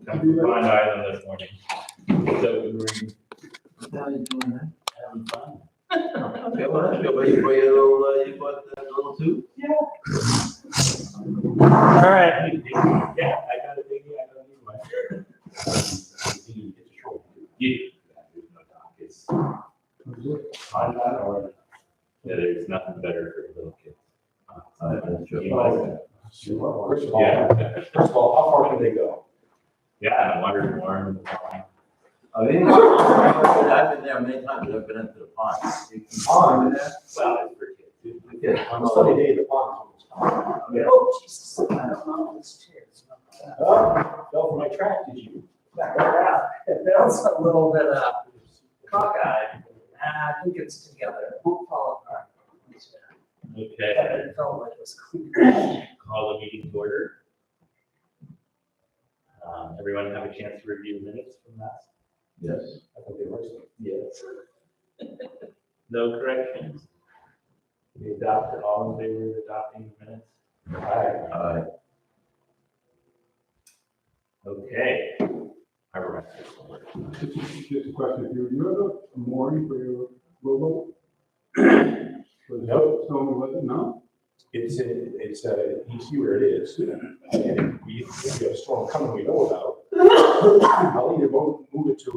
come from Pond Island this morning. So we were How you doing, man? having fun. Okay, well, that's good. Well, you brought you bought the little tube? All right. Yeah, I got a biggie. I don't need one. Yeah. There's no dock. It's Pond Island or yeah, there's nothing better for little kids. You like that? First of all, how far can they go? Yeah, the water's warm. Oh, yeah. I've been there many times. I've been into the pond. Pond? Well, it's for kids. Yeah. On a sunny day, the pond's almost gone. Oh, Jesus, I don't know, this chair is not bad. Oh, fell from my track, did you? Yeah, it feels a little bit, cockeyed. I think it's together, it won't fall apart. Okay, It felt like it was clean. call the meeting to order. Everyone have a chance to review minutes from that? Yes. I thought they were. Yes. No corrections? We adopted, all in favor of adopting the minutes? Aye. Okay. I remember this one. Just a question, do you have a mooring for your rowboat? No. No? It's you see where it is. And if we have a storm coming we know about, I'll either move it to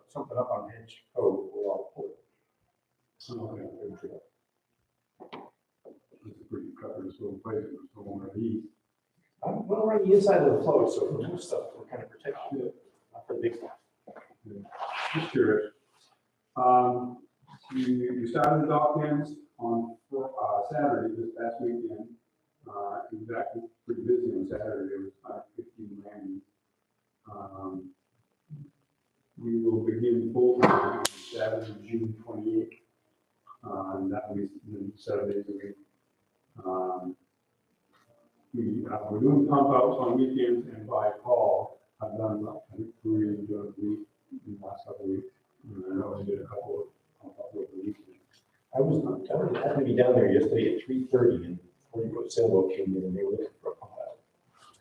something up on Hedge Cove or I'll pull it. It's a pretty covered, so place, so on the east. I'm well around the inside of the float, so for new stuff, we're kind of protected, not for the big stuff. Just curious. You started the dock ends on Saturday, this past weekend. It was actually pretty busy on Saturday, there was 15 landings. We will begin full time on Saturday, June 28th. And that will be 7 days a week. We're doing pump outs on weekends and by call. I've done, I think, 3 during the week, in the last couple of weeks. And I know I did a couple of the weekends. I happened to be down there yesterday at 3:30 and 40-foot sailboat came in and they were looking for a pump out.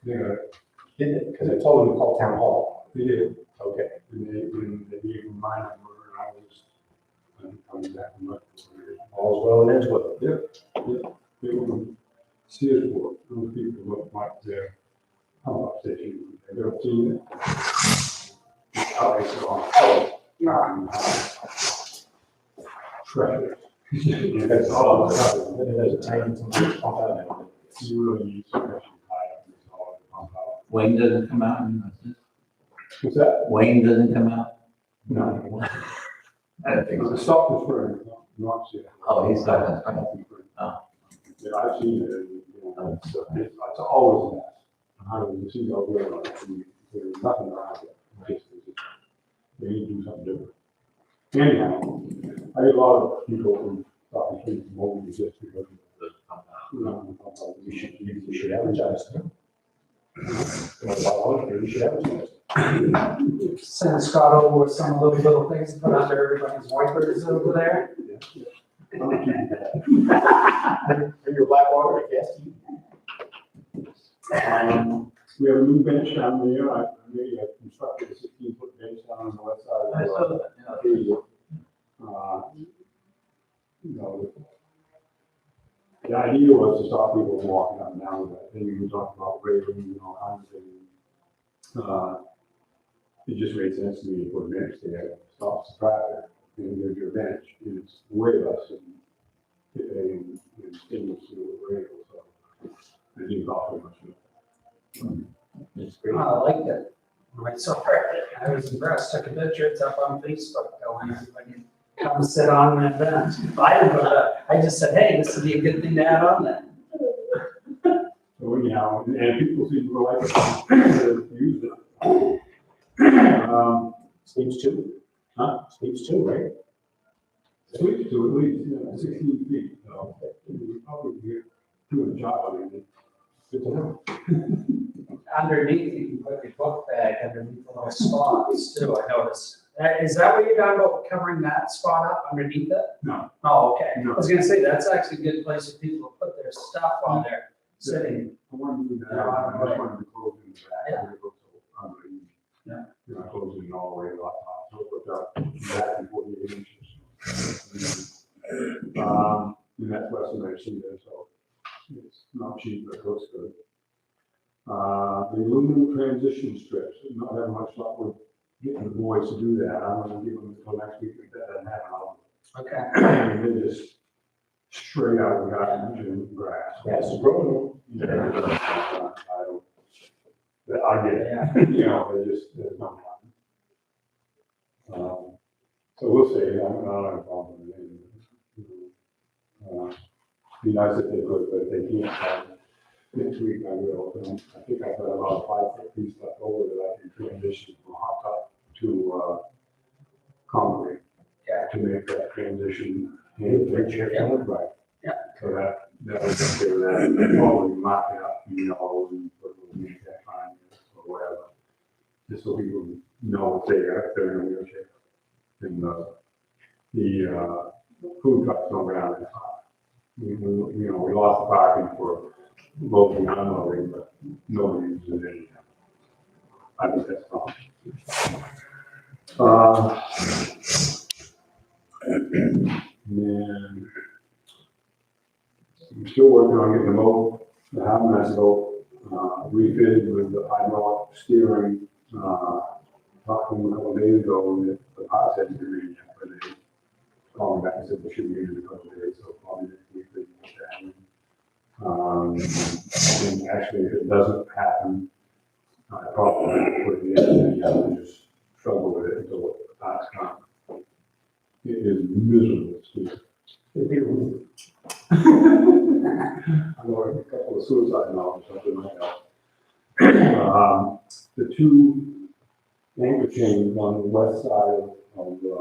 Yeah, Didn't it? Because I told them to call town hall. they did. Okay. And they gave me my number, and I was coming back from much. All's well and ends well. They were serious for those people look like they're pump up station. They've ever seen it. Out there, so treasure. That's all. Then it has a tank and some pump out in it. You really need some extra high up, it's all the pump out. Wayne doesn't come out and What's that? Wayne doesn't come out? No. I don't think The so. stock is for not yet. Oh, he's not gonna come out. Yeah, I've seen it, and, you know, it's always that. I was see all there, like, there's nothing around it. They need to do something different. Anyhow, I get a lot of people from South the Street from home just because of the pump out. We should advertise. We should advertise. Send Scott over with some of those little things to put under everybody's wipers over there. Bring your black water to Castine. We have a new bench down there. I really have constructed a 16-foot bench down on the west side. I saw that, yeah. You know, the idea was to stop people from walking up and down with that. Then we talked about raising and all kinds of things. It just made sense to me to put a bench there, stops the traffic, and there's your bench, and it's way less than stainless steel rail, so it didn't cost much. It's great. I liked it. I saw it. I was impressed, took a picture, it's up on Facebook, going, everybody come sit on that bench. I didn't put it up. I just said, hey, this would be a good thing to add on there. So anyhow, and people seem to like it, to use it. Sleeps two. Huh? Sleeps two, right? Sweet to at least, 16 feet, so we probably get doing a job on it. Good to know. Underneath, you can put your book bag underneath the little spots too, I noticed. Is that what you're talking about, covering that spot up underneath it? No. Oh, okay. I No. was gonna say, that's actually a good place for people to put their stuff while they're sitting. I wanted to do that, I just wanted to close in the back. Yeah. where it goes so underneath. all the way to the top, so it put exactly 48 inches. And that's what's in there, so it's not cheap, but it looks good. The aluminum transition strips, not having much luck with getting the boys to do that. I'm gonna give them until next week if that doesn't happen. Okay. And they just straight out garbage and grass. Grass is growing. Yeah, I get it, you know, there's no time. So we'll see, I don't have a problem with it. Be nice if they could, but if they can't, next week I will. I think I've got about 5 feet left over that I can transition from hot top to, concrete. Yeah. To make that transition. Right. Yeah. So that was just there, that, probably mark it up, you know, and put a little make that time or whatever. Just so people know if they're in a wheelchair. And, the food trucks don't go down that high. We lost the parking for loading and unloading, but nobody uses it anyhow. I think that's fine. And I'm still working on getting the harmonize boat, refitted with the hydraulic steering, talking a couple of days ago, that the parts hadn't been ready yet, but they called me back and said they should be in a couple of days, so probably next week they can get that in. And actually, if it doesn't happen, I probably put it in and just struggle with it until the parts come. It is miserable, Steve. I know a couple of suicide novels, something like that. The two anchor chains on the west side of the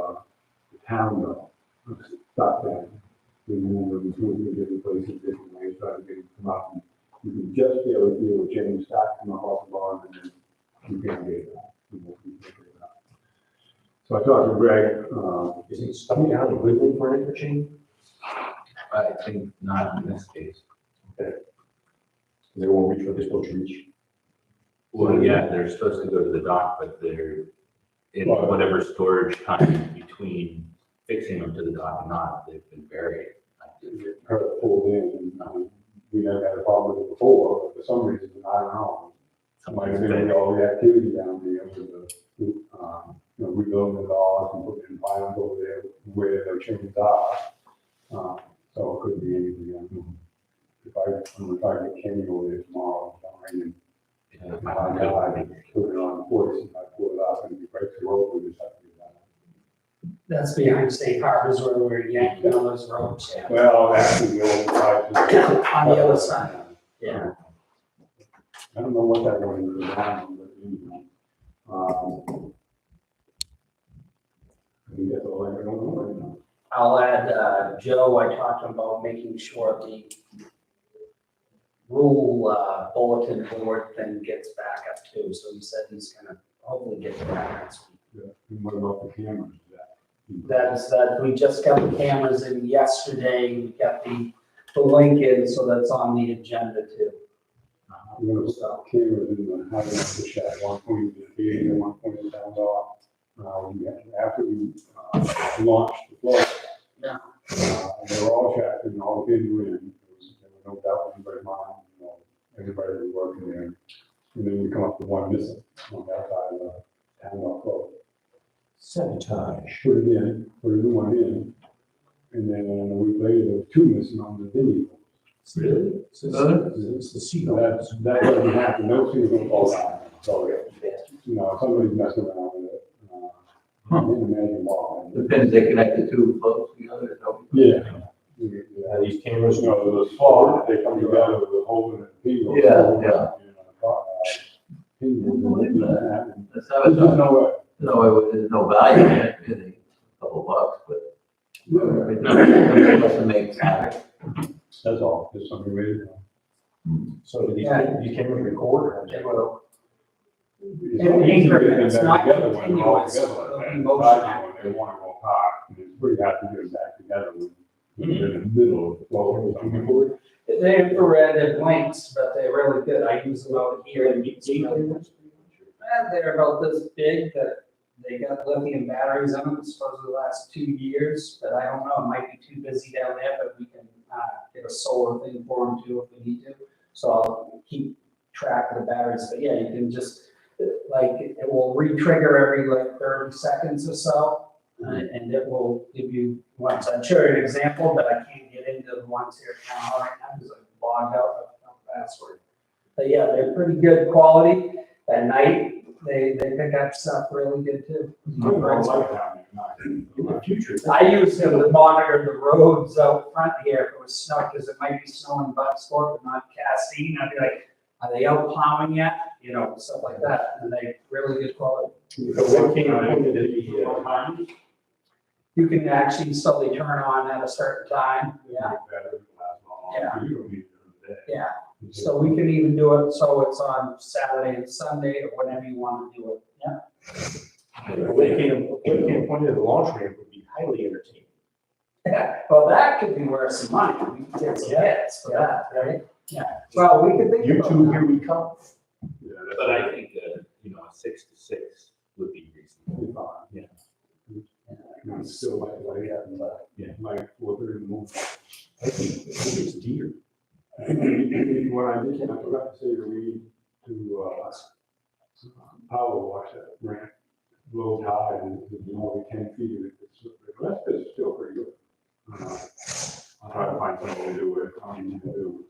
town, though, stop that. We move them to different places, different ways, try to get them to come out. And you can just barely feel the chain start come up off the bottom, and then you can't get it out. So I talked to Greg. Is it stuck down in Woodland for an interchange? I think not in this case. They won't reach what they're supposed to reach. Well, yeah, they're supposed to go to the dock, but they're in whatever storage time between fixing them to the dock and not, they've been buried. Her pulled in, and we never had a problem with it before, but for some reason, I don't know. Somebody's been all the activity down there with the, rebuilding the dock and putting in piles over there where the chains are. So it could be anything. If I get Kenny over there tomorrow, I'm raining. My guy, I put it on the force, and I pull it up and it breaks the rope, we just have to do that. That's behind State Harbors where we're yanking on those ropes. Well, actually, the old side. On the other side. Yeah. I don't know what that one is down, but anyway. I think that's all I don't know right now. I'll add, Joe, I talked to him about making sure the rule bulletin board thing gets back up too. So he said he's gonna hopefully get to that next week. Yeah. And what about the cameras? That we just got the cameras in yesterday, we got the link in, so that's on the agenda too. I'm gonna stop cameras in the having the shack, one point in the beginning and one point in down off. After we launched the float. Yeah. They were all checked and all pins were in. There was no doubt in anybody's mind, everybody was working there. And then we come up with one missing on that side of the town off float. Sabotage. Put a new one in, and then a week later, there were two missing on the video. Really? It's the seal. That doesn't happen, those things don't fall down, so, somebody's messing around with it. I can't imagine why. The pins they connect the two floats together. Yeah. These cameras, The fall, they come together with a hole in the pinwheel. Yeah. That's how There's it's just done. no way. There's no value in it, really, a couple bucks, but it doesn't make havoc. That's all, just something really. so do these cameras record or? They will. It's Increments, not together when they're all continuous, together like that. emotional. When they want to go apart, and it's pretty hard to get them back together when they're in the middle of the flow. They're infrared and blinks, but they're really good. I use them out here. They're about this big, that they got lithium batteries in them, supposedly the last 2 years, but I don't know, it might be too busy down there, but we can, get a solar thing for them too if we need to. So I'll keep track of the batteries, but yeah, you can just, like, it will re-trigger every like 30 seconds or so. And it will give you ones. I'd show you an example, but I can't get into the ones here at town hall right now because I'm logged out of the password. But yeah, they're pretty good quality. At night, they pick up stuff really good too. I don't like down there, not in the future. I use them to monitor the roads out front here if it was snow, because it might be snowing in Bucksport, but not Castine. I'd be like, are they out plowing yet? You know, stuff like that. And they really good quality. So what came up with the, You can actually slowly turn on at a certain time. Yeah. Yeah. You don't need to do that. Yeah. So we can even do it so it's on Saturday and Sunday or whenever you want to do it. Yeah. what came pointed at the launch ramp would be highly entertaining. Yeah. Well, that could be worth some money. We can get some hits for that, right? Yeah. Well, we could think You about two, that. here we come. Yeah, that's But I think, you know, a 6 to 6 would be reasonable. fine. Yeah. And it's still like that, but, Yeah. like, 4:30 in the morning. I think it's deer. When I did, I forgot to say to read to, power wash that ramp low tide and, you know, we can't feed it. The rest is still pretty good. I'll try to find some way to do it. I don't need to do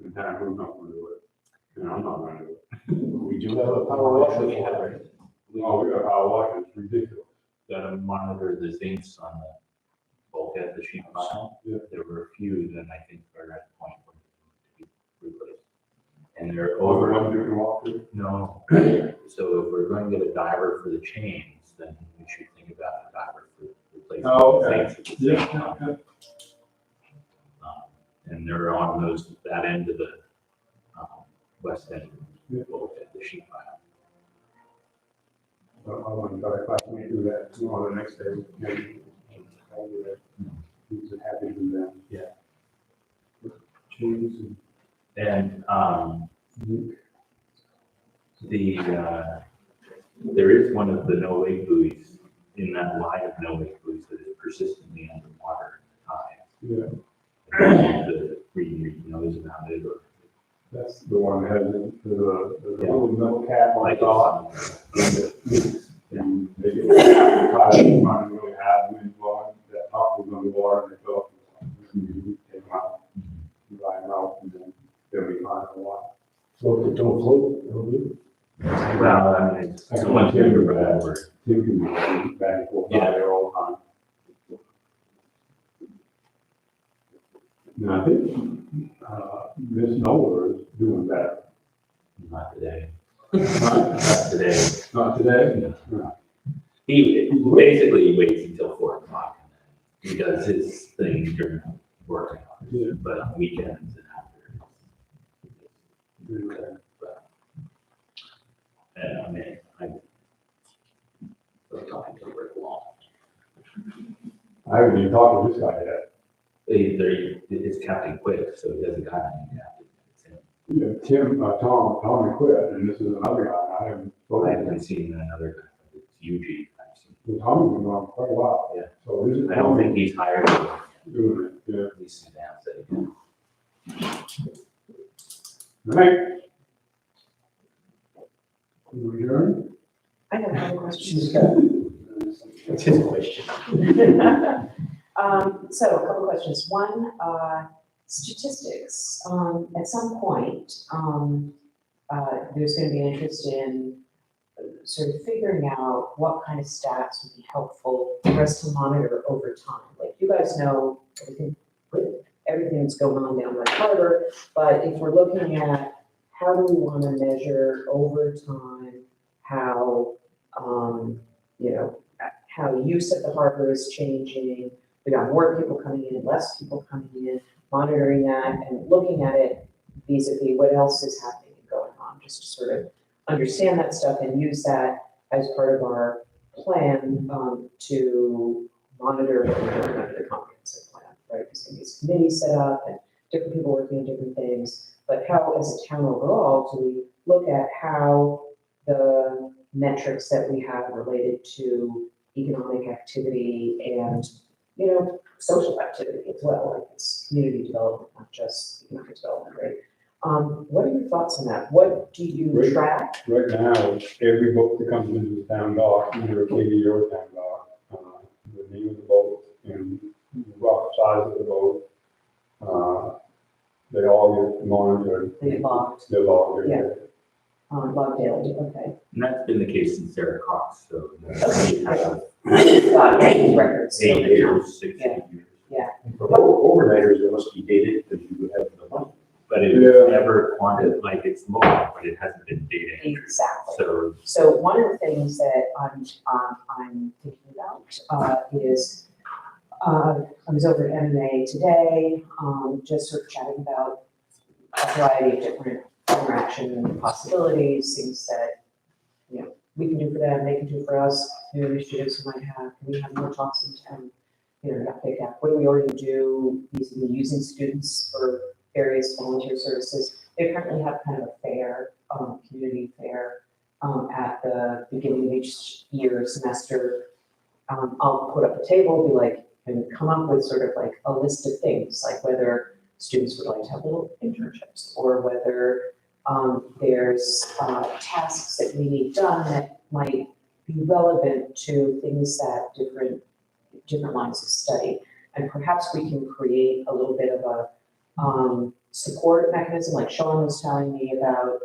it. In time, who's not gonna do it? And I'm not gonna do it. We do have a power wash. We have, Oh, we got power wash, it's ridiculous. gotta monitor the zincs on the bulkhead, the sheet pile. Yeah. There were a few that I think are at the point where they need to be replaced. And they're Over over, one you can walk through. no, so if we're going to get a diver for the chains, then we should think about a diver for replacing Oh, the okay. zincs. at the same time. And they're on that end of the, west end Yeah. bulkhead, the sheet pile. So I want to try if I can do that tomorrow, the next day, maybe. I'll do that. He's happy to do that. Yeah. Cheese and. And, there is one of the no-wake buoys in that line of no-wake buoys that is persistently underwater in the tide. Yeah, The green nose around it, or that's the one that has the little metal cap on like top. it's, And they get running really hard, wind blowing, that top was underwater, and they felt. You take them out, you dry them out, and then they'll be fine in a while. Float, don't float, it'll do. well, I mean, it's I can one tell you thing, that. but Tim can be back and forth by Yeah. there all the time. And I think, Miss Noller is doing better. not today. Not Not today. not today? No. No. He basically waits until 4 o'clock and then he does his thing during work Yeah. hours, but on weekends and after. Okay. But, and I mean, I'm talking to Rick Long. I haven't even talked to this guy yet. It's Captain Quick, so he doesn't got any captain. It's him. Yeah, Tom quit, and this is another guy, I haven't I spoken to him. haven't seen another guy, but it's Eugene. I've seen. Well, Tommy's been gone quite a while. Yeah. So this is. I don't think he's hired anyone yet. Doing it, yeah. At least Suzanne said again. Right. We adjourn? I have another question. She's got, That's his question. So a couple questions. One, statistics. At some point, there's going to be interest in sort of figuring out what kind of stats would be helpful for us to monitor over time. Like you guys know everything that's going on down by harbor, but if we're looking at how do we want to measure over time how, how use at the harbor is changing. We got more people coming in, less people coming in, monitoring that and looking at it vis-a-vis what else is happening and going on, just to sort of understand that stuff and use that as part of our plan to monitor what we're doing under the comprehensive plan, right? There's going to be these committees set up and different people working on different things, but how as a town overall do we look at how the metrics that we have related to economic activity and, social activity as well, like it's community development, not just economic development, right? What are your thoughts on that? What do you Right. track? Right now, every boat that comes into the town dock, either a KD or a town dock, the name of the boat and the rough size of the boat, they all get monitored. They logged, They're logged. Yeah. logged daily, okay. And that's been the case since Sarah Cox, so. Okay. Got it, records. 8 years, 6, Yeah. 8 years. For overnighters, it must be dated because you would have the money. But it Yeah. was never quantitative, like it's mobile, but it hasn't been data entry. Exactly. So So one of the things that I'm thinking about is, I was over at MMA today, just sort of chatting about a variety of different interaction possibilities, things that, we can do for them, they can do for us, new initiatives we might have, can we have more talks in town? What do we already do, using students for various volunteer services? They currently have kind of a fair, community fair, at the beginning of each year, semester. I'll put up a table, be like, and come up with sort of like a list of things, like whether students would like to have little internships, or whether there's tasks that we need done that might be relevant to things that different lines of study. And perhaps we can create a little bit of a support mechanism, like Sean was telling me about,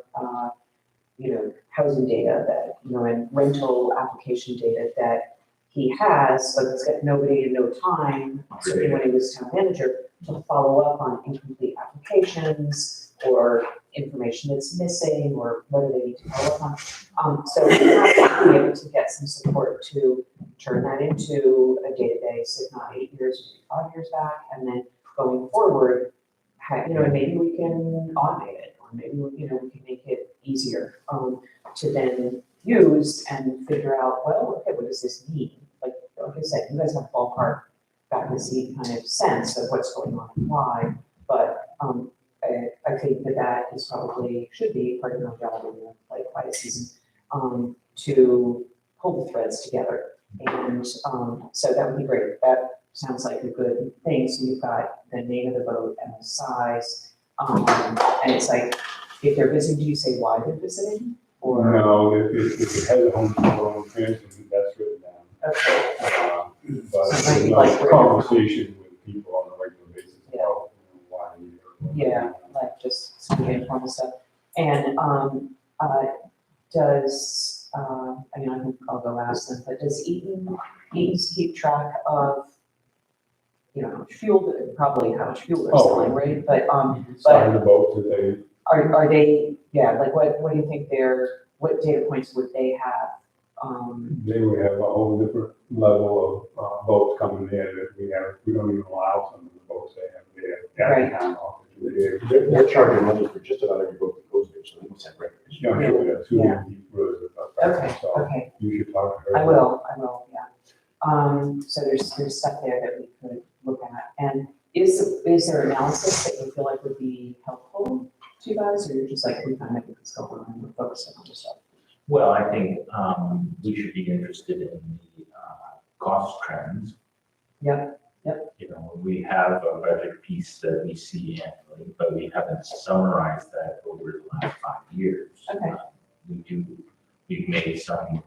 housing data that, and rental application data that he has, but he's got nobody and no time, certainly when he was town manager, to follow up on incomplete applications or information that's missing or what do they need to follow up on. So we have to be able to get some support to turn that into a database, if not 8 years, 5 years back, and then going forward, and maybe we can automate it, or maybe we can make it easier to then use and figure out, well, okay, what does this mean? Like I said, you guys have ballpark back in the seat kind of sense of what's going on and why, but I think that is probably, should be part of my job in the quiet season, to pull the threads together. And so that would be great. That sounds like a good thing. So you've got the name of the boat and the size. And it's like, if they're visiting, do you say why they're visiting? Or No, if it has a home transit, that's written down. okay. But So maybe there's like no conversation with people on a regular basis about why. Yeah, like just some informal stuff. And does I think I'll go ask them, but does Eaton's keep track of how much fuel, probably how much fuel they're selling, right? But Sign the boat that they, are they, like what do you think what data points would they have? they would have a whole different level of boats coming in that we don't even allow some of the boats they have there. Right. They're charging money for just about every boat that goes there, so they must have records. Yeah, I'm sure that's who Yeah. deep rivers about Okay, that, so okay. you should talk to her. I will, yeah. So there's stuff there that we could look at. And is there analysis that you feel like would be helpful to you guys, or you're just like, we kind of know what's going on and we're focused on other stuff? Well, I think we should be interested in the cost trends. Yep. We have a budget piece that we see annually, but we haven't summarized that over the last 5 years. Okay. We've made some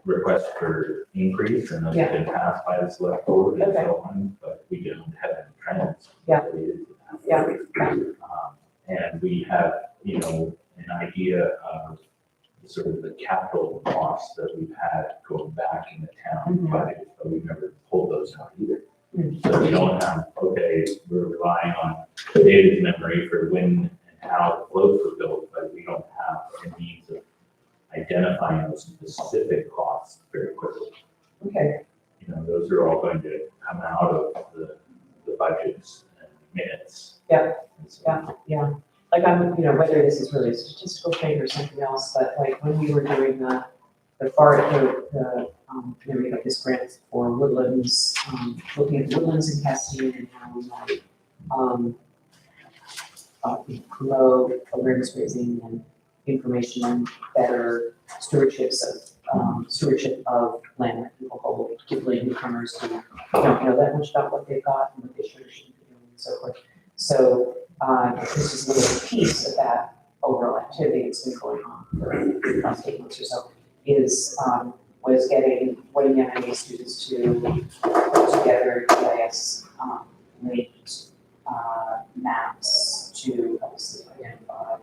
requests for increase, and those Yeah. have been passed by the select board and Okay. so on, but we don't have any trends Yeah. related to that. Yeah. And we have, an idea of sort of the capital costs that we've had going back in the town Mhm. budget, but we've never pulled those out either. Mhm. So we don't have, okay, we're relying on David's memory for when and how the floats were built, but we don't have a means of identifying those specific costs very quickly. Okay, Those are all going to come out of the budgets and minutes. Yeah. And so- yeah. Like whether this is really a statistical thing or something else, but like when we were doing the we got this grant for woodlands, looking at woodlands in Castine and how we might promote awareness raising and information on better stewardship of land that people hold, particularly newcomers who don't know that much about what they've got and what they should or shouldn't be doing and so forth. So, this is a little piece of that overall activity that's been going on for the last 8 months or so, was getting MIA students to put together GIS linked maps to help us identify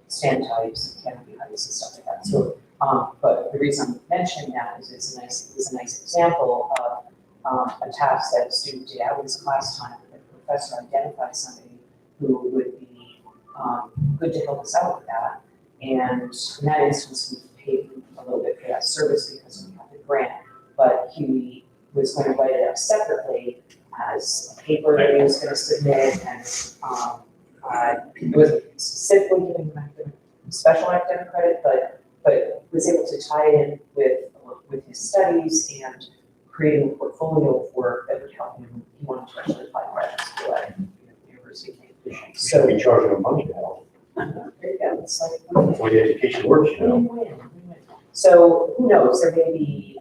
stand types and canopy heights and stuff like that. So, but the reason I'm mentioning that is it's a nice example of a task that a student did out in his class time. The professor identified somebody who would be good to help us out with that. And in that instance, we paid him a little bit for that service because we had the grant, but he was going to write it up separately as a paper that he was going to submit, and it wasn't specifically giving him special academic credit, but was able to tie it in with his studies and creating a portfolio of work that would help him. He wanted to actually apply graduate school at University of Cambridge. So we charge them money to help. There you go. It's like That's the way education works, you know. win-win. So who knows? There may be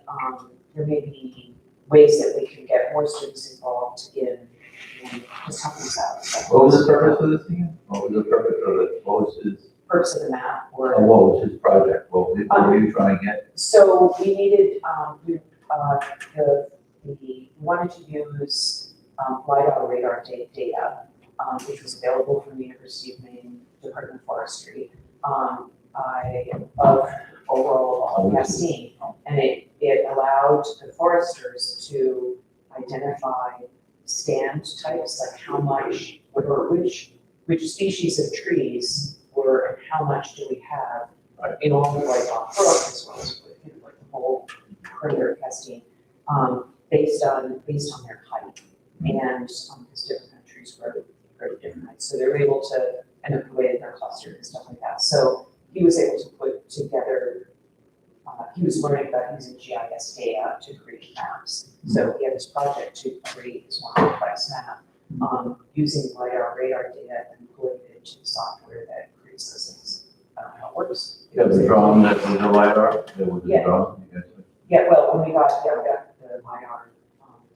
ways that we can get more students involved in just helping us out. What was the purpose of this again? What was the purpose of it? What was his, Purpose of the map or. what was his project? What were you trying to get? So we needed, we wanted to use LiDAR radar data, which was available from the University of Maine Department of Forestry, of overall Castine. And it allowed the foresters to identify stand types, like how much, or which species of trees were, and how much do we have in all the like brook as well as like the whole perimeter of Castine, based on their height. And because different countries grow different heights, so they were able to end up the way that they're clustered and stuff like that. So he was able to put together. He was learning about using GIS data to create maps. So he had this project to create this one complex map using LiDAR radar data and pulling it into the software that creates those things. I don't know how it works. You got the drawing that was the LiDAR? That was the Yeah. drawing? You guys- Yeah, well, when we got the LiDAR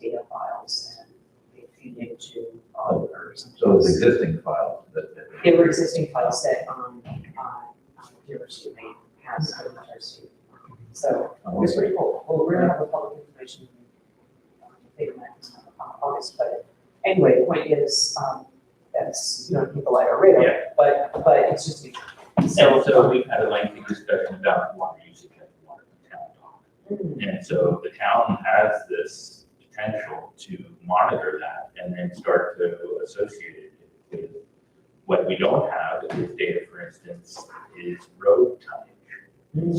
data files and they feed into others. So it was existing files that. They were existing files that University of Maine has for the University. So it was pretty cool. We're going to have a public information thing next August, but anyway, the point is, that's, you don't need the LiDAR radar, Yeah. but it's just. So we've had a lengthy discussion about water usage at the water town dock. And so the town has this potential to monitor that and then start to associate it with what we don't have is data, for instance, is road tonnage.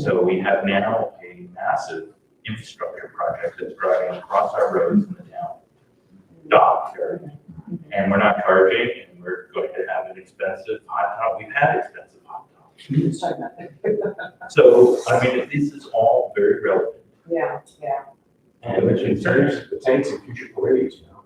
So we have now a massive infrastructure project that's driving across our roads in the town dock area. And we're not charging, and we're going to have an expensive hot top. We've had expensive hot tops. So, I mean, this is all very relevant. Yeah. And it concerns, The tanks and future parades, you know.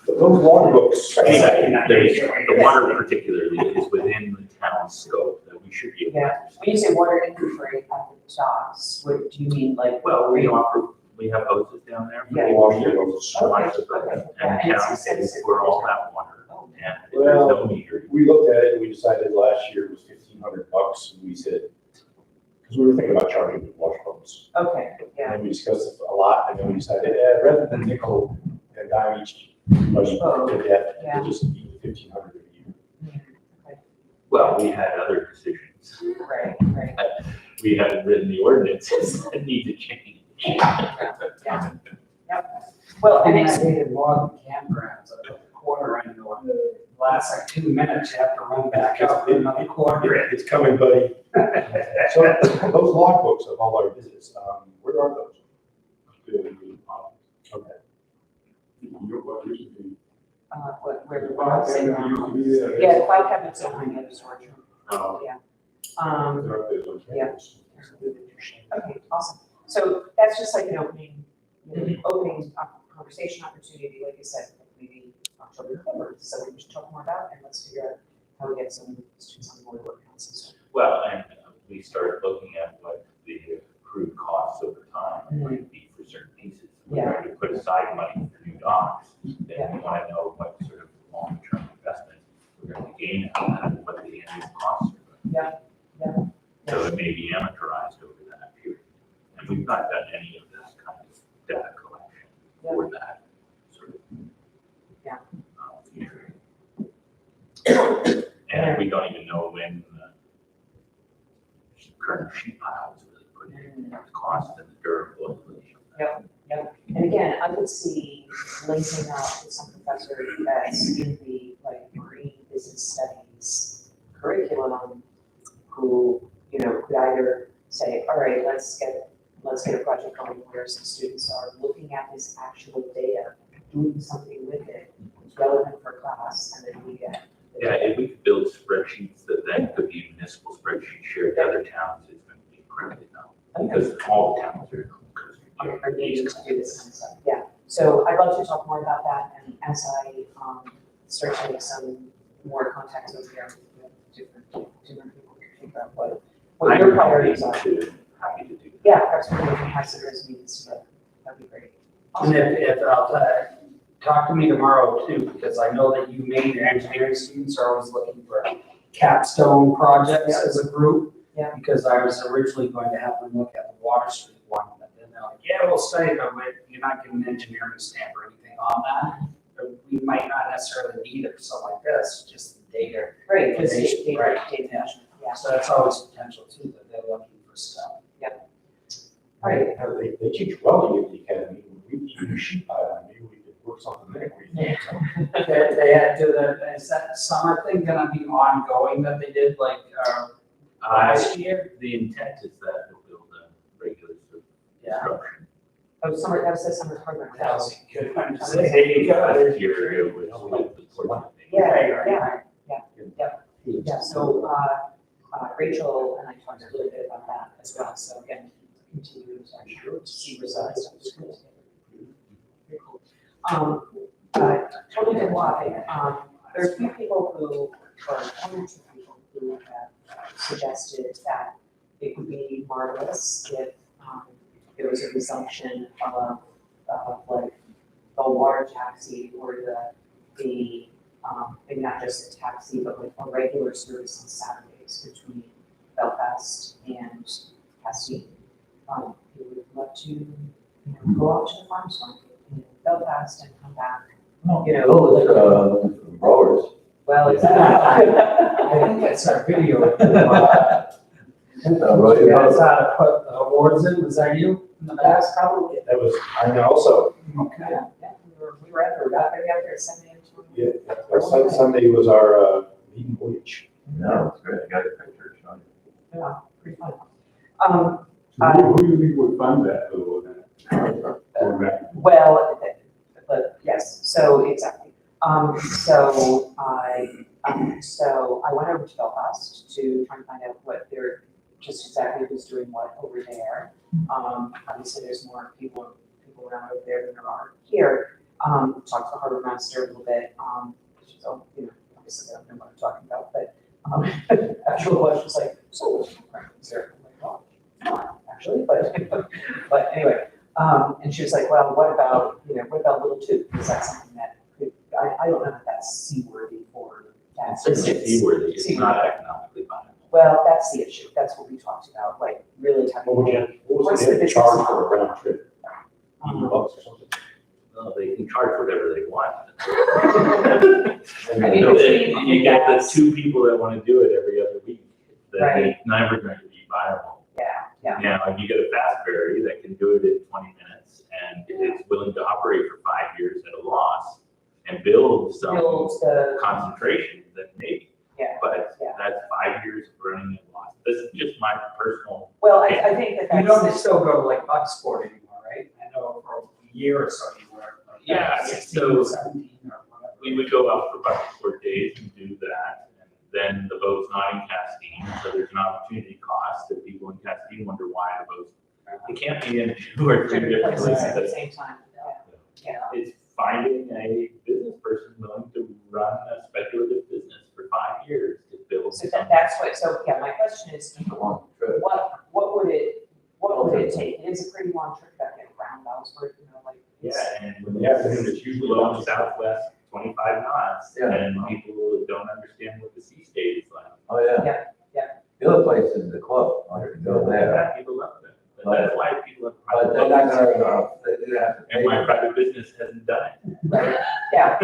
Those log books. the water particularly is within the town's scope that we should be able to. Yeah. When you say water inventory at the docks, what do you mean, like? Well, we have hoses down there. Yeah. Wash your boats. Okay. And the town pays for all that water. And there's no meter. We looked at it and we decided last year it was $1,500 and we said, because we were thinking about charging the wash boats. Okay, yeah. And we discussed it a lot and then we decided, rather than nickel and dime each, to death, Yeah. we'll just eat $1,500 a year. Well, we had other decisions. Right. We hadn't written the ordinances that need to change. Yeah. Yep. Well, and it's, They did log campgrounds at the quarter end, or the last like 2 minutes, you have to run back up in another quarter. It's coming, buddy. So those log books of all our visits, where are those? Okay. What used to be. where the Well, rocks and and, it used to be there. yeah, the cloud cabinets are behind the other storage room. Oh, Yeah. they're up there, those yeah. cameras. Okay, awesome. So that's just like an opening, opening conversation opportunity, like you said, maybe October, November, so we should talk more about, and let's figure out how we get some students on board work councils. Well, and we start looking at what the accrued costs over time might be for certain pieces. We're Yeah. going to put aside money for new docks, then Yeah. we want to know what sort of long-term investment we're going to gain out of that, and what the annual costs are. Yeah, yeah. So it may be amortized over that period. And we've not done any of this kind of data collection for that sort of. Yeah. Future. And we don't even know when the current sheet pile is really put in, the cost and the durable inflation. And again, I would see linking up with some professor that's in the like marine business studies curriculum who, you know, could either say, all right, let's get a project going where some students are looking at this actual data, doing something with it, it's relevant for class, and then we get. the Yeah, data. if we could build spreadsheets that then could be municipal spreadsheets shared to other towns, it's going to be incredibly now. Because all the towns are. Are needing to do this kind of stuff, yeah. So I'd love to talk more about that, and as I start to make some more contacts with different people to figure out what your priorities are. Happy to do that. Yeah, perhaps we can have some of those meetings together, that'd be great. And if talk to me tomorrow too, because I know that you main engineering students are always looking for capstone projects as a group. Yeah. Because I was originally going to have them look at the Water Street one, but then they're like, yeah, we'll study, but you're not getting an engineering stamp or anything on that. But we might not necessarily need it for something like this, just the data. Great, because Information, data, right. data management, yeah. So that's always potential too, that they're looking for stuff. All right. They teach welding at the academy, we do sheet pile, maybe we could work something there. They had to, is that summer thing gonna be ongoing that they did like, last year? The intent is that we'll build a regular sort of Yeah. structure. Oh, summer, that was the summer program. That was a good one. There you go. Last year it was with the sports thing. Yeah, yeah, so, Rachel and I talked a little bit about that as well, so again, continuing to see results. Very cool. Totally different topic, there are a few people who, or one or two people who have suggested that it would be marvelous if, there was a resumption of like the water taxi or the maybe not just a taxi, but like a regular service on Saturdays between Belfast and Castine. We would love to, you know, go out to the farmer's market in Belfast and come back, you know. Oh, it's, growers. Well, it's. I think that's our video. Right, You guys had to put the awards in, was that you? In the back? That's probably it. That was, I know also, Okay. Yeah, we were out there, got there at 7 a.m. Sunday was our meeting voyage. No, it's great, I got a picture showing you. Yeah, pretty fun. Who do you think would fund that little event? Going back. Well, but yes, so exactly. So I went over to Belfast to try and find out what they're, just exactly who's doing what over there. Obviously, there's more people around over there than there are here. Talked to the harbor master a little bit. So, you know, obviously, I don't know what I'm talking about, but after a while, she was like, so what's the preference there? I'm like, well, not actually, but anyway. And she was like, well, what about Little Two? Is that something that could, I don't know if that's seaworthy for that. It's certainly seaworthy, it's not economically viable. Well, that's the issue. That's what we talked about, like really What would having. you, what What's was the the business charge model? for a round trip? $80 or something? Well, they can charge whatever they want. I mean, No, between you get the gas- two people that want to do it every other week, then Right. it's never going to be viable. Yeah. Now, like you get a fast ferry that can do it in 20 minutes and it's willing to operate for 5 years at a loss and build some Builds the, concentration, then maybe. Yeah, But yeah. that's 5 years of running at a loss. This is just my personal. well, I think that You that's. don't still go to like Bucksport anymore, right? I know for a year or so you were. like, Yeah, 16 so or 17 or whatever. We would go out for about 4 days and do that. And then the boat's not in Castine, so there's an opportunity cost that people in Castine wonder why the boat's, it can't be in 2 or 3 different Places at the places. same time, yeah. It's finding a business person willing to run a speculative business for 5 years will. So that's what, so, yeah, my question is, It's a long trip. what would it take? It is a pretty long trip back in around Ellsworth, you know, like. Yeah, and when In you the have afternoon, it's usually blowing about southwest 25 knots, Yeah. and people don't understand what the sea state is like. Oh, yeah. Yeah, yeah. The other place is the club, I like to go there. Yeah, people love that. But that's why people have But private they're not boats. gonna, they're gonna have to pay. And my private business hasn't done it. Yeah,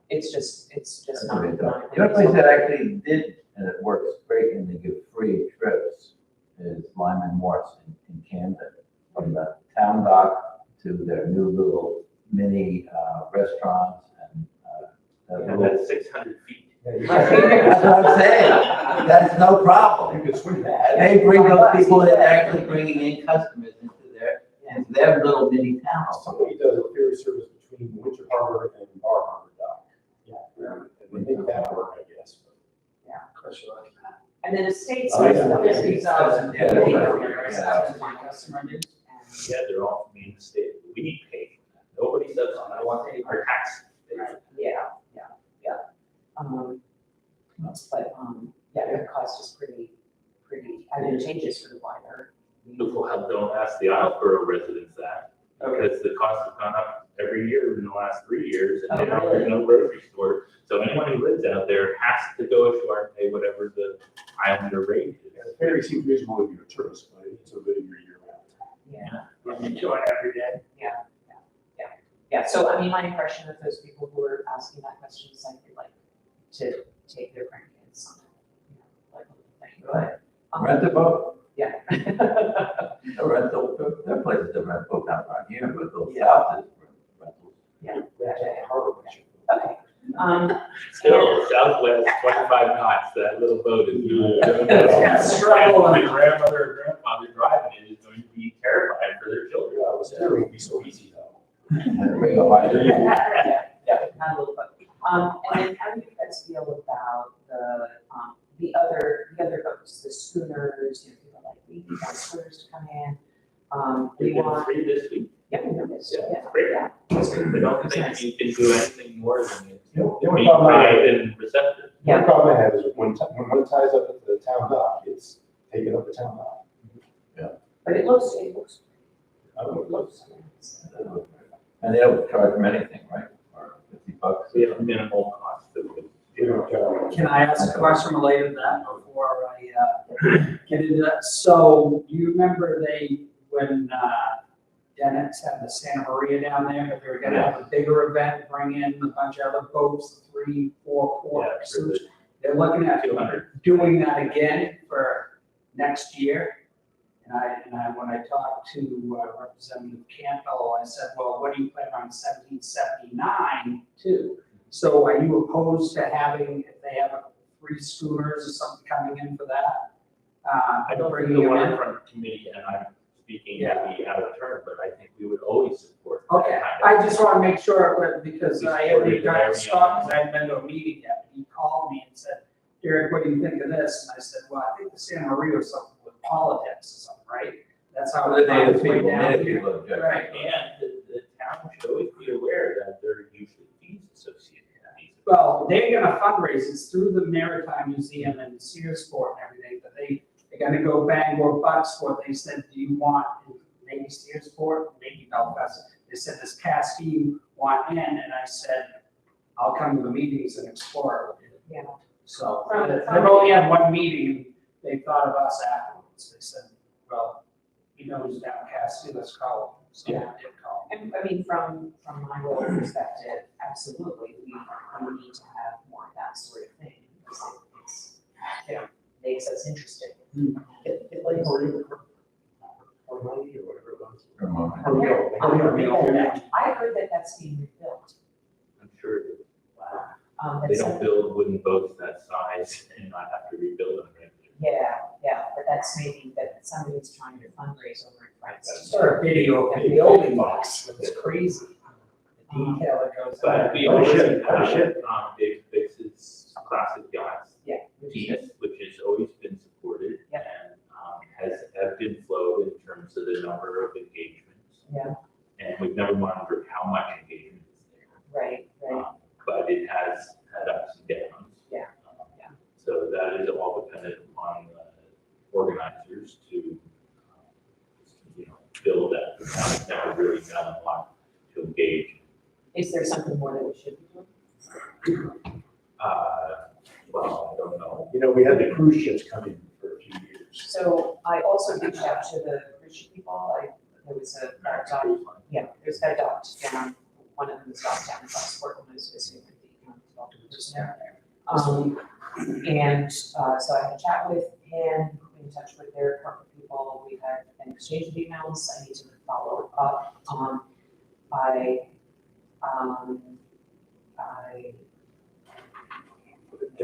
it's just not. The other place that actually did, and it works great, and they give free trips, is Lyman Morse in Camden. From the town dock to their new little mini restaurants and that And little. that's 600 feet. That's what I'm saying, that's no problem. You could swing that. And they bring those people that are actually bringing in customers into their little mini town. Somebody does a ferry service between Winter Harbor and Bar Harbor dock. Yeah. And they make that work, I guess. And then estates. Oh, yeah. My customer did. Yeah, they're all from the state. We pay for that. Nobody does on that. Our tax. Yeah. Yeah, their cost is pretty advantageous for the wider. Well, don't ask the Islesboro residents that, because the costs have gone up every year in the last 3 years, and there's no grocery store. So anyone who lives out there has to go ashore and pay whatever the Islander rate is. The ferry seems reasonable if you're a tourist, but it's a bit year round. Yeah. Enjoy it every day. Yeah, so I mean, my impression of those people who are asking that question is like, they like to take their grandkids on, you know, like, thing, but. Rent a boat, Yeah. there are places that rent boat down around here, but those south is rentals. Harbor. Okay, Still, southwest, 25 knots, that little boat is. Struggle. My grandmother or grandfather driving it is going to be terrified for their children. Yeah, the steering would be so easy though. Bring a lighter. not a little bit. And then how do you guys feel about the other boats, the schooners, you know, people like, we need our schooners to come in. We We've been want, free this week. yeah, we know this, Yeah, yeah. it's great. Yeah. I don't think you can do anything more than it. The Be only problem I have, creative and receptive. the only problem I have is when one ties up at the town dock, it's taking up the town dock. But it looks. I don't know, it looks. And they don't charge them anything, right? Or $50. We have a minimal cost that we You know, Can I ask a question related to that before I get into that? So you remember when Dennett's had the Santa Maria down there, but they were gonna have a bigger event, bring in a bunch of other boats, 3, 4 ports. for the They're looking at 200. doing that again for next year. And when I talked to Representative Campbell, I said, well, what do you plan on 1779 too? So are you opposed to having, if they have 3 schooners or something coming in for that? I don't think bringing the them in? waterfront committee, and I'm speaking maybe out of turn, but I think we would always support. that Okay, kind of- I just want to make sure, because We I supported had it got every Scott, year. because I hadn't been to a meeting yet. He called me and said, Derek, what do you think of this? And I said, well, I think the Santa Maria was something with politics or something, right? That's how The it found native its way people, down native here. people object. Right. And the town should always be aware that there are usually fees associated with these. Well, they're gonna fundraise, it's through the Maritime Museum and Searsport and everything, but they're gonna go Bangor, Bucksport. They said, do you want maybe Searsport, maybe Belfast? They said, does Castine want in? And I said, I'll come to the meetings and explore it. Yeah. So they've only had one meeting, they thought of us afterwards. They said, well, he knows down Castine, let's call him. So I did call him. And I mean, from my role perspective, absolutely, we need to have more of that sort of thing, because it's, you know, makes us interested. It like, Or money or whatever it was. I heard that that's being rebuilt. I'm sure that Wow. they don't build wooden boats that size and not have to rebuild them. Right? Yeah, but that's maybe that somebody's trying to fundraise over in France. I saw a video of the building box, it was crazy. The detail that goes But on. we always have Big Fix's classic yachts, Yeah. piece, which has always been supported Yeah. and has ebbed and flowed in terms of the number of engagements. Yeah. And we've never monitored how much engagement is there. Right. But it has had ups and downs. dependent on organizers to, feel that the town has never really done a lot to engage. Is there something more that we should be doing? Well, I don't know. You know, we had the cruise ships come in for a few years. So I also reached out to the cruise ship people. There was a dock, there's got a dock down, one of them is docked down in Southport, when I was visiting with the economic development person down there. So I had a chat with him, put me in touch with their corporate people. We've had an exchange of emails. I need to follow up.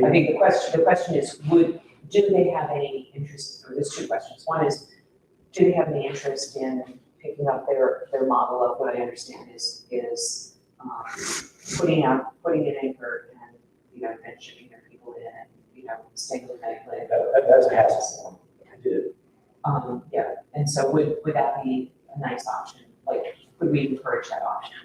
I think the question is, do they have any interest, or there's two questions. One is, do they have any interest in picking up their model of what I understand is putting an anchor and, then shipping their people in and, staying the night. That's a hassle. I did. Yeah, and so would that be a nice option? Like, could we encourage that option?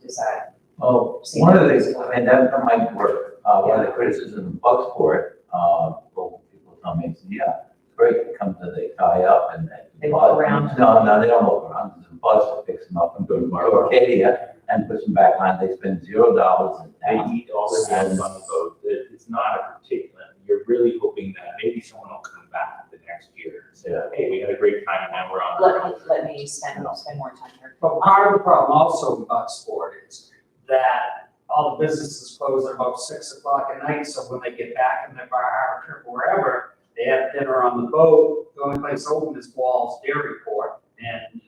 Does that? Well, one of the, and that might work, one of the criticisms of Bucksport, well, people tell me, yeah, it's great to come to, they tie up and They walk around. No, they don't walk around, there's a bus that picks them up and goes to Arcadia and puts them back on, they spend $0 and They eat all their meals on the boat. It's not a particular, you're really hoping that maybe someone will come back the next year and say, hey, we had a great time and now we're on. Let me spend more time here. But part of the problem also with Bucksport is that all the businesses close at about 6 o'clock at night, so when they get back in their Bar Harbor trip or wherever, they have dinner on the boat. The only place open is Wall's Dairy Port, and,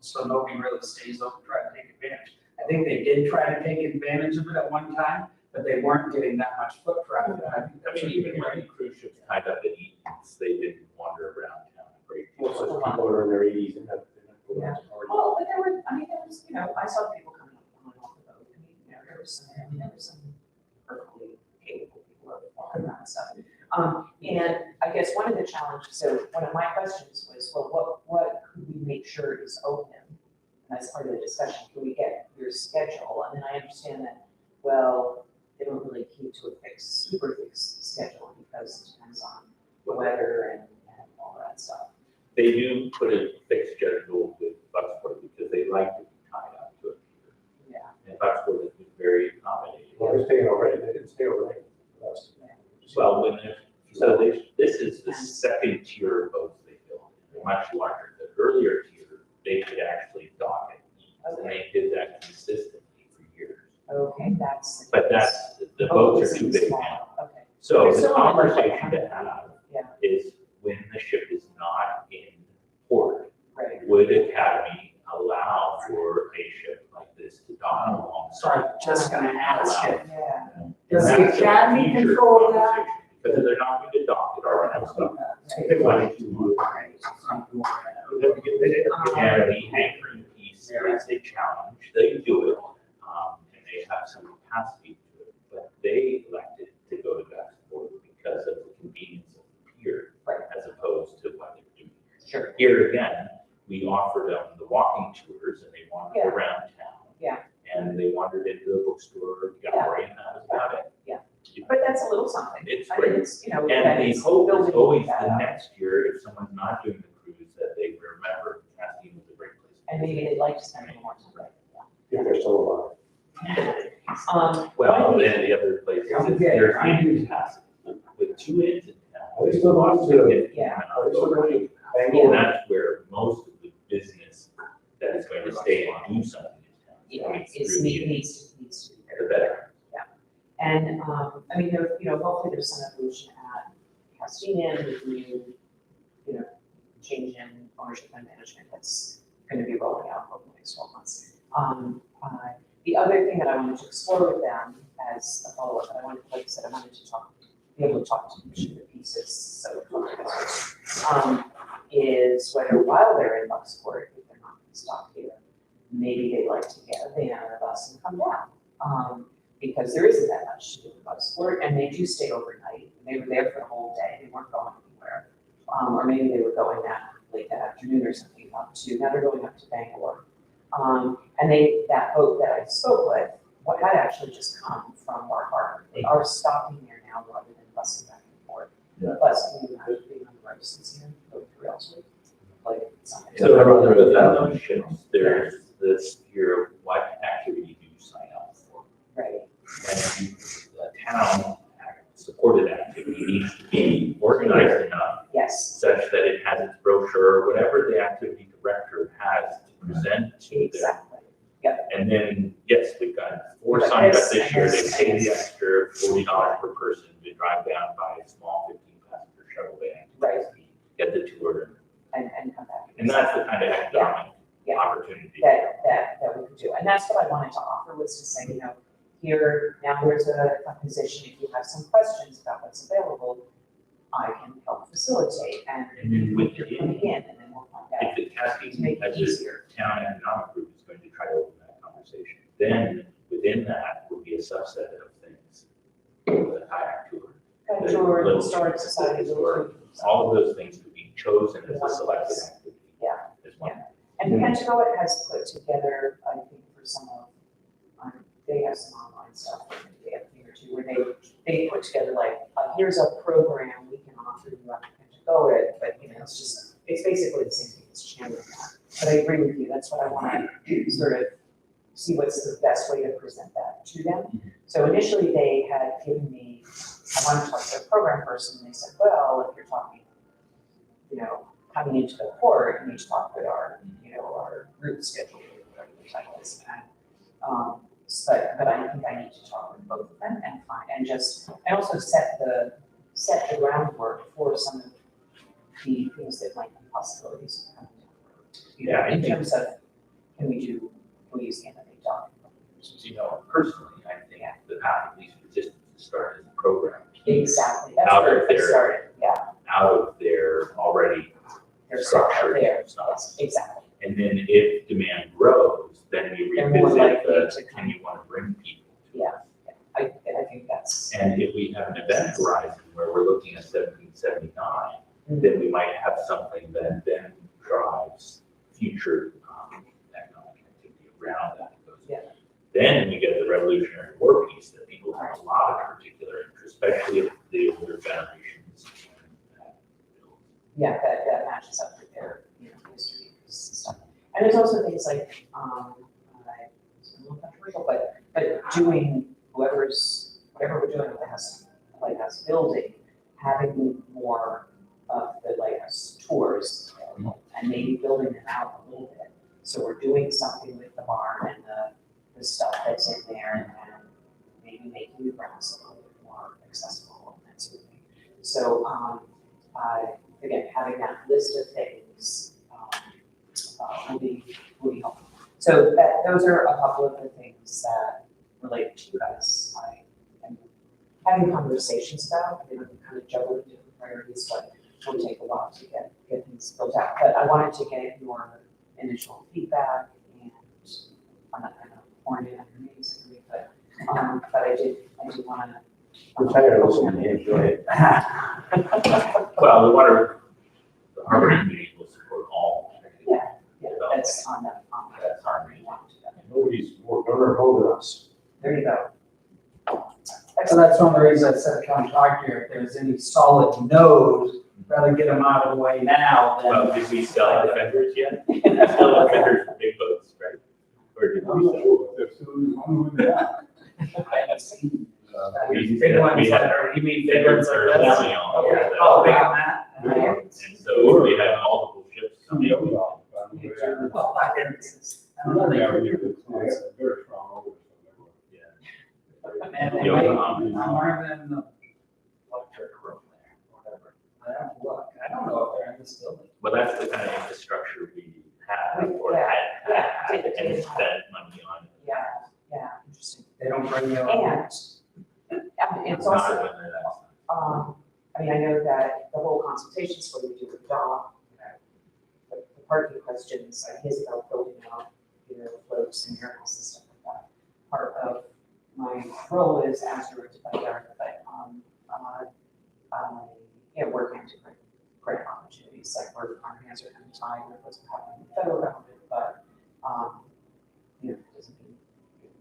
so nobody really stays open, try to take advantage. I think they did try to take advantage of it at one time, but they weren't getting that much foot traffic. I think that's Even when the cruise ships tied up at Eaton's, they didn't wander around town a great deal. Most of the people are in their 80s and have. Yeah. Well, but there was, I saw people coming up on and off the boat. There was some perfectly capable people walking around and stuff. And I guess one of the challenges, so one of my questions was, well, what could we make sure is open? And as part of the discussion, can we get your schedule? And then I understand that, well, they don't really keep to a super fixed schedule because it depends on the weather and all that stuff. They do put a fixed schedule with Bucksport because they like to be tied up to it. Yeah. And Bucksport has been very accommodating. Well, they're staying overnight, they didn't stay overnight with us. Well, this is the second tier of boats they built. They're much larger. The earlier tier, they could actually dock it. And they did that consistently for years. Okay, But the boats are too big now. Okay. So There's the still not much conversation to that have Yeah. is when the ship is not in port, Right. would Academy allow for a ship like this to dock along? Sorry, just gonna ask it. Yeah. Does And the that's a Academy future control that? conversation, Because they're not going to dock it or have stuff. They wanted to, And the anchoring piece is a challenge. They do it, and they have some capacity to it, but they elected to go to Bucksport because of the convenience of the pier, as opposed to what they're doing. Sure. Here again, we offered them the walking tours and they wandered Yeah. around town. Yeah. And they wandered into the bookstore, gallery, and that was about it. Yeah. But that's a little something. It's I mean, great. it's, And the it's hope is building always that the up. next year, if someone's not doing the cruise, that they remember Castine was a great place. And maybe they'd like to spend a little more time. if they're still alive. Well, then the other place is Yeah. there's in capacity. With 2 inns in town. Are they still going to- significant Yeah. amount Are they of still going overnight. to And Bangor? that's where most of the business that is going to stay and do something in town. is Yeah, coming it's through the inn. needs to be The there. better. And, I mean, there, hopefully there's some evolution at Castine with new, change in ownership and management that's gonna be rolling out over the next 12 months. The other thing that I wanted to explore with them as a follow-up, I wanted, like I said, I wanted to be able to talk to each of the pieces, so, is whether while they're in Bucksport, if they're not gonna stop here, maybe they'd like to get a van or a bus and come down. Because there isn't that much to do in Bucksport, and they do stay overnight. They were there for the whole day, they weren't going anywhere. Or maybe they were going that late that afternoon or something up to, now they're going up to Bangor. And that boat that I spoke with, had actually just come from Bar Harbor. They are stopping there now rather than busing back and forth. Yeah. Plus, you know, being on the right since here, going through Ellsworth, like, it's not. So Yeah, within there- those ships, there's this, your, what activity do you sign up for? Right, And the town supported activity needs to be organized enough yes, such that it has its brochure, whatever the activity director has to present to them. exactly. And then, yes, we've got 4 Like signed up this, this year, they and pay the this. extra $40 per person to drive down by a small 15-passenger shuttle van. Right. Get the tour, And come back. and that's the kind of economic Yeah. opportunity. That we could do. And that's what I wanted to offer, was to say, you know, here, now there's a position, if you have some questions about what's available, I can help facilitate, and And then you're coming within, in, and then we'll find out. if the To Castine, make it as a easier. town economic group is going to try to open that conversation, then within that will be a subset of things. The kayak tour, Kind of tour, historic society, Historic. all of those things could be chosen as a selected activity. Yeah, As one. and Pentagoet has put together, I think, for some of, they have some online stuff, they have a thing or two, where they put together like, here's a program we can offer you at Pentagoet, but, you know, it's basically the same thing as channeling that. But I agree with you, that's what I want to sort of see what's the best way to present that to them. So initially, they had given me, I wanted to talk to the program person, and they said, well, if you're talking, you know, coming into the port, you need to talk with our, you know, our route schedule, whatever the title is. But I think I need to talk with both of them and and also set the groundwork for some of the things that might be possibilities coming down the road. You know, Yeah, I in think- terms of, can we use candidate document? You know, personally, I think the path of least resistance is start as a program. Exactly, that's Out where of it their- started, yeah, Out of their already there's structured there, stuff. yes, exactly. And then if demand grows, then we They're more revisit likely the, to come. can you want to bring people? Yeah, I think that's. And if we have an event horizon where we're looking at 1779, then we might have something that then drives future economic activity around that. Yeah. Then we get the Revolutionary War piece that people have a lot of particular interest, especially if the older generations. Yeah, that matches up with their, you know, history and stuff. And there's also things like, it's a little controversial, but doing whatever we're doing with the lighthouse building, having more of the lighthouse tours available, and maybe building them out a little bit. So we're doing something with the barn and the stuff that's in there, and maybe making the grounds a little bit more accessible and that sort of thing. So, again, having that list of things will be helpful. So those are a couple of the things that relate to you guys. I am having conversations about, you know, kind of juggling different priorities, but it will take a while to get things built out. But I wanted to get your initial feedback, and I'm not going to horn in on your meetings, but I did want to. I'm tired of listening to him, go ahead. Well, the Harbor Committee will support all. Yeah, that's on that. That's our main. Nobody's more vulnerable than us. There you go. So that's one of the reasons I said come talk to you, if there's any solid no's, rather get them out of the way now than. Well, did we sell defenders yet? We sell defenders for big boats, right? Or did we sell? I have seen. We- Big ones we that had- are, you mean Big big ones ones like are this? Levion. Okay. Oh, big on that? Right. And so we had multiple ships coming. Well, I didn't. I don't know, they Yeah, were- we have a very strong over. And they Yo, might- um, I'm more than the electric room there, whatever. I have to look, I don't know if they're in this building. Well, that's the kind of infrastructure we have or Yeah, had yeah. and spent money on. Yeah, interesting. They don't bring you. And it's Not also, whether that's- I mean, I know that the whole consultations what we do with Dawn, you know, the parking questions, his about building out, you know, floats and murals and stuff like that. Part of my role is afterwards by Gareth, but, working to great opportunities, like our hands are kind of tied with what's happening in the federal government, but, you know, it doesn't mean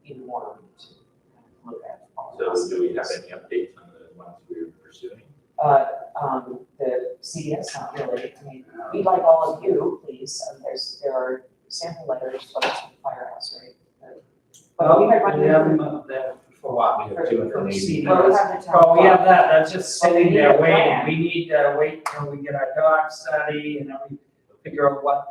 even more to kind of look at all. So do we have any updates on the ones we're pursuing? the CDS, not really. I mean, we'd like all of you, please. There are sample letters from the firehouse, right? But we had one. We have them up there for what? We have two For information. CDs. Well, we have the town. Oh, we have that, that's just But we sitting need there a waiting, plan. we need to wait till we get our dog study and then we figure out what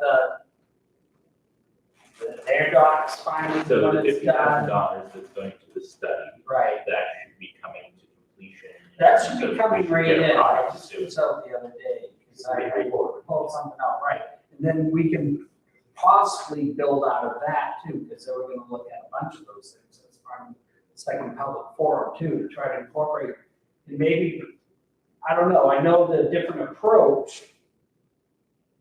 their dog's finding So when the it's done. $50,000 that's going to the study, Right, that should be coming to completion. that should So be we coming should right get a in, I project just soon. was out the other day, because I pulled something out, right. And then we can possibly build out of that too, because then we're gonna look at a bunch of those things, as part of the second public forum too, to try to incorporate. And maybe, I don't know, I know the different approach,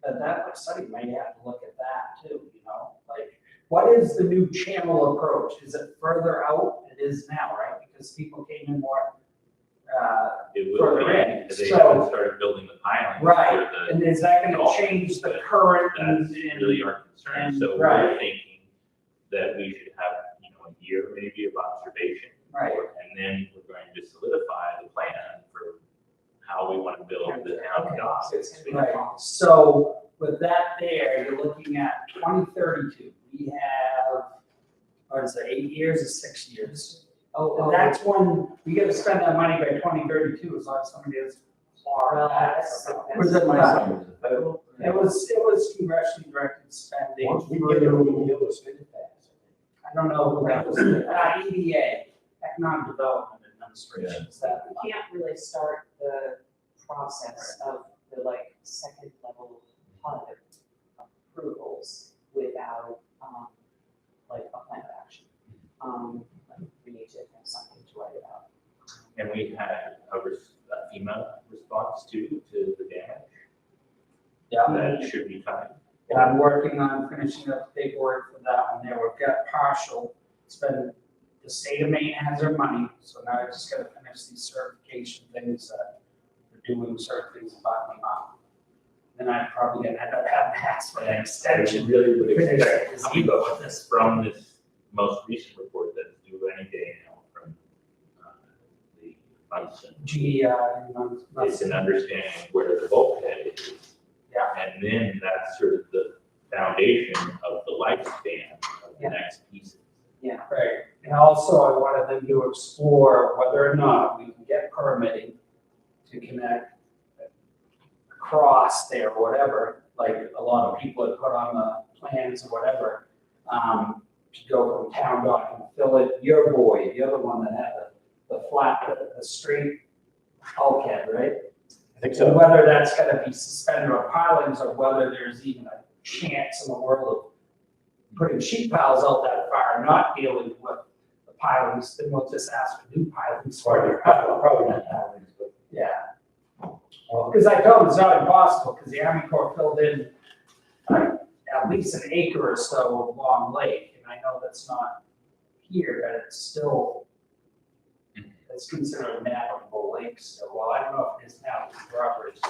but that study might have to look at that too, you know? Like, what is the new channel approach? Is it further out? It is now, right? Because people came in more, It will further be, in. because they So- haven't started building the pilings right, for the, and is that gonna change the current and? that's really our concern. and- So right. we're thinking that we should have, a year maybe of observation. Right. And then we're going to solidify the plan for how we want to build the town Okay, dock. so it's gonna be Right, so with that there, you're looking at 2032. We have, what is it, 8 years or 6 years? Oh, That's when, we gotta spend that money by 2032, as long as somebody is far Well, back. that's- Where's that money from? Is it federal? It was congressionally directed spending. Once we get it, we'll be able to spend it fast. I don't know who that was, EDA, Economic Development Administration, is that? we can't really start the process of the second level HUD approvals without, a plan of action. We need to have something to write about. And we had a FEMA response to the damage. Yeah. That should be coming. Yeah, I'm working on finishing up the paperwork for that one there. We've got partial. It's been, the state of Maine has their money, so now I just gotta finish these certification things that we're doing certain things about them up. Then I'm probably gonna end up having to ask for an I extension. really would Finish expect this ego with this. from this most recent report that's due any day now from the Munson. It's an understanding of where the bulkhead is. Yeah. And then that's sort of the foundation of the lifespan of the next pieces. Right, and also I wanted them to explore whether or not we can get permitting to connect across there or whatever, like a lot of people had put on the plans or whatever, to go from town dock and fill it, your boy, the other one that had the flat, the straight bulkhead, right? I think So so. whether that's gonna be suspended or pilings, or whether there's even a chance in the world of putting sheet piles out that far, and not dealing with the pilings, then we'll just ask for new pilings for it. Probably not pilings, but. Yeah. Because I told him it's not impossible, because the Army Corps filled in at least an acre or so of Long Lake, and I know that's not here, but it's still, it's considered a navigable lake still. Well, I don't know if it is now, because Roberts,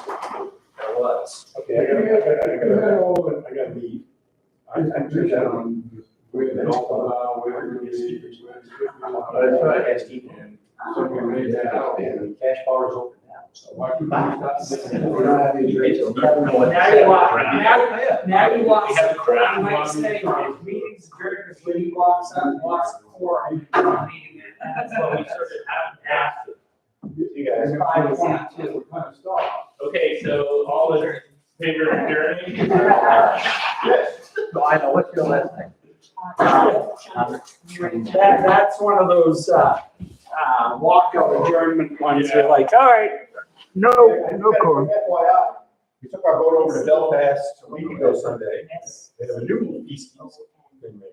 there was. Okay, I got the. I took that on. Where the That's right. Castine, and So we made that out. the cash bar is open now, so. Why keep We don't have any rates, so we Now don't know what to you say. walk, Yeah. now you walk, We have a crowd. you might say, meetings adjourned, because when he walks up, walks the core, meeting, and That's what we sort of have asked. You guys. 5:22. Okay, so all in favor of adjourning? Yes. So I know, what's your last name? That's one of those, walkout adjournment ones, you're like, all right, no quorum. FYI, we took our boat over to Belfast a week ago Sunday. Yes. They have a new feast thing there.